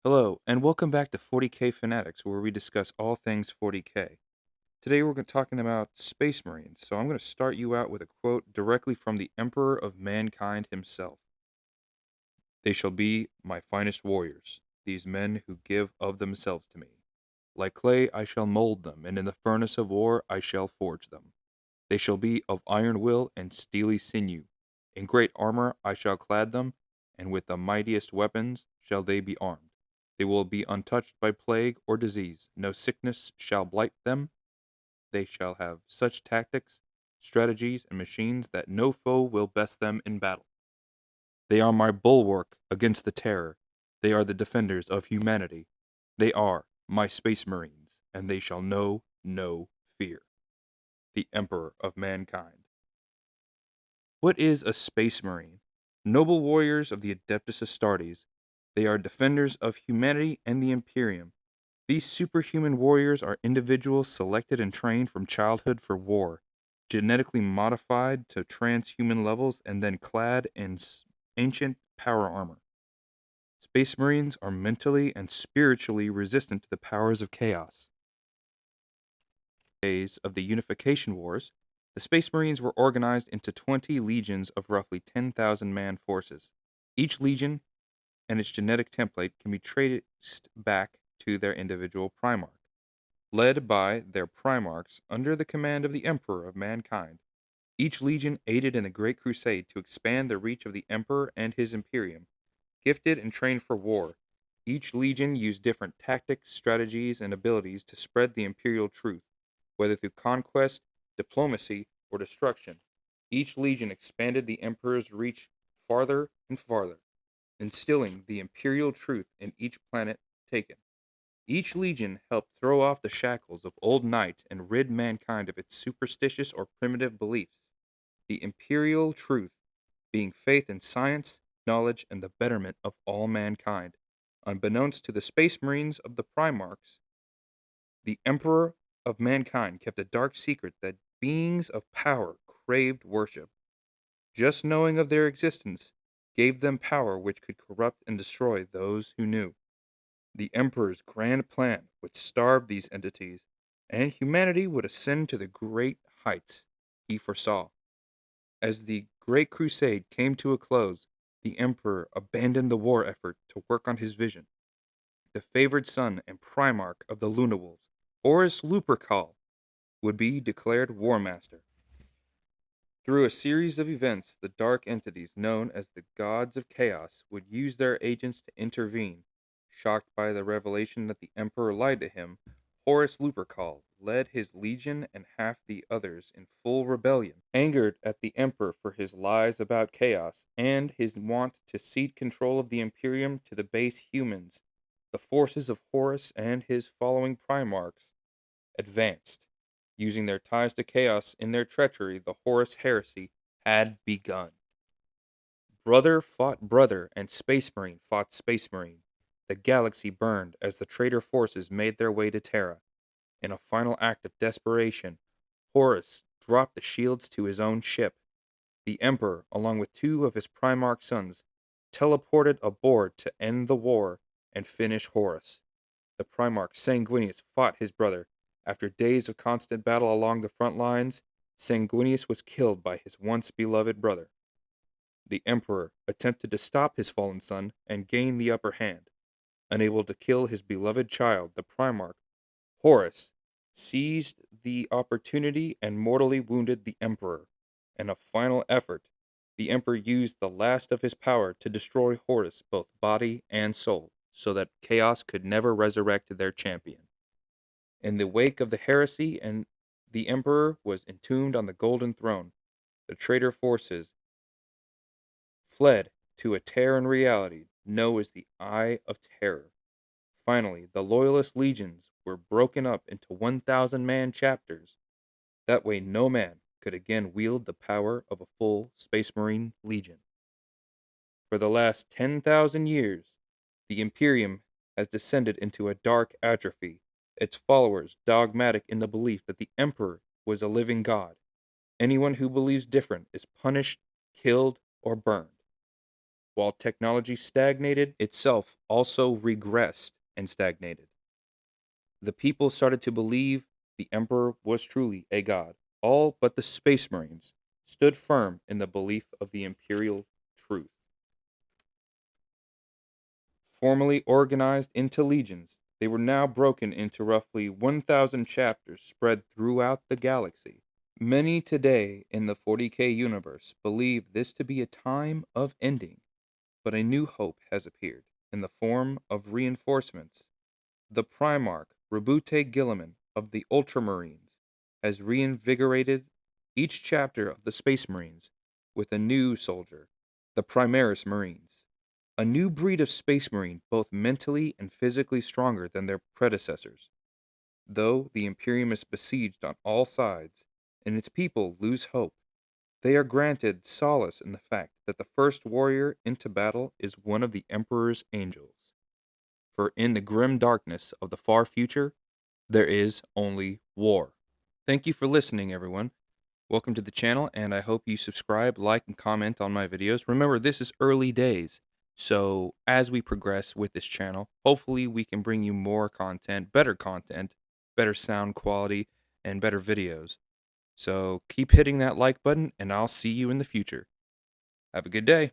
Hello, and welcome back to 40k Fanatics, where we discuss all things 40k. Today we're talking about Space Marines, so I'm going to start you out with a quote directly from the Emperor of Mankind himself. "They shall be my finest warriors, these men who give of themselves to me. Like clay I shall mold them, and in the furnace of war I shall forge them. They shall be of iron will and steely sinew. In great armor I shall clad them, and with the mightiest weapons shall they be armed. They will be untouched by plague or disease. No sickness shall blight them. They shall have such tactics, strategies, and machines that no foe will best them in battle. They are my bulwark against the terror. They are the defenders of humanity. They are my space marines, and they shall know no fear." The Emperor of Mankind. What is a space marine? Noble warriors of the Adeptus Astartes. They are defenders of humanity and the Imperium. These superhuman warriors are individuals selected and trained from childhood for war, genetically modified to transhuman levels, and then clad in ancient power armor. Space Marines are mentally and spiritually resistant to the powers of chaos. Days of the Unification Wars, the Space Marines were organized into 20 legions of roughly 10,000 man forces. Each legion and its genetic template can be traced back to their individual Primarch. Led by their Primarchs under the command of the Emperor of Mankind, each legion aided in the Great Crusade to expand the reach of the Emperor and his Imperium. Gifted and trained for war, each legion used different tactics, strategies, and abilities to spread the Imperial truth, whether through conquest, diplomacy, or destruction. Each legion expanded the Emperor's reach farther and farther, instilling the Imperial truth in each planet taken. Each legion helped throw off the shackles of old night and rid mankind of its superstitious or primitive beliefs. The Imperial truth being faith in science, knowledge, and the betterment of all mankind. Unbeknownst to the Space Marines of the Primarchs, the Emperor of Mankind kept a dark secret that beings of power craved worship. Just knowing of their existence gave them power which could corrupt and destroy those who knew. The Emperor's grand plan would starve these entities, and humanity would ascend to the great heights he foresaw. As the Great Crusade came to a close, the Emperor abandoned the war effort to work on his vision. The favored son and Primarch of the Lunawolves, Horus Lupercal, would be declared War Master. Through a series of events, the dark entities known as the Gods of Chaos would use their agents to intervene. Shocked by the revelation that the Emperor lied to him, Horus Lupercal led his legion and half the others in full rebellion. Angered at the Emperor for his lies about chaos and his want to cede control of the Imperium to the base humans, the forces of Horus and his following Primarchs advanced. Using their ties to chaos in their treachery, the Horus heresy had begun. Brother fought brother, and Space Marine fought Space Marine. The galaxy burned as the traitor forces made their way to Terra. In a final act of desperation, Horus dropped the shields to his own ship. The Emperor, along with two of his Primarch sons, teleported aboard to end the war and finish Horus. The Primarch Sanguinius fought his brother. After days of constant battle along the front lines, Sanguinius was killed by his once beloved brother. The Emperor attempted to stop his fallen son and gain the upper hand. Unable to kill his beloved child, the Primarch, Horus, seized the opportunity and mortally wounded the Emperor. In a final effort, the Emperor used the last of his power to destroy Horus, both body and soul, so that chaos could never resurrect their champion. In the wake of the heresy, and the Emperor was entombed on the Golden Throne, the traitor forces fled to a Terran reality known as the Eye of Terror. Finally, the Loyalist legions were broken up into 1,000 man chapters. That way, no man could again wield the power of a full Space Marine legion. For the last 10,000 years, the Imperium has descended into a dark atrophy, its followers dogmatic in the belief that the Emperor was a living god. Anyone who believes different is punished, killed, or burned. While technology stagnated, itself also regressed and stagnated. The people started to believe the Emperor was truly a god. All but the Space Marines stood firm in the belief of the imperial truth. Formerly organized into legions, they were now broken into roughly 1,000 chapters spread throughout the galaxy. Many today in the 40k universe believe this to be a time of ending, but a new hope has appeared in the form of reinforcements. The Primarch Rabute Gilliman of the Ultramarines has reinvigorated each chapter of the Space Marines with a new soldier, the Primaris Marines, a new breed of Space Marine both mentally and physically stronger than their predecessors. Though the Imperium is besieged on all sides and its people lose hope, they are granted solace in the fact that the first warrior into battle is one of the Emperor's angels. For in the grim darkness of the far future, there is only war. Thank you for listening, everyone. Welcome to the channel, and I hope you subscribe, like, and comment on my videos. Remember, this is early days, so as we progress with this channel, hopefully we can bring you more content, better sound quality, and better videos. So keep hitting that like button, and I'll see you in the future. Have a good day.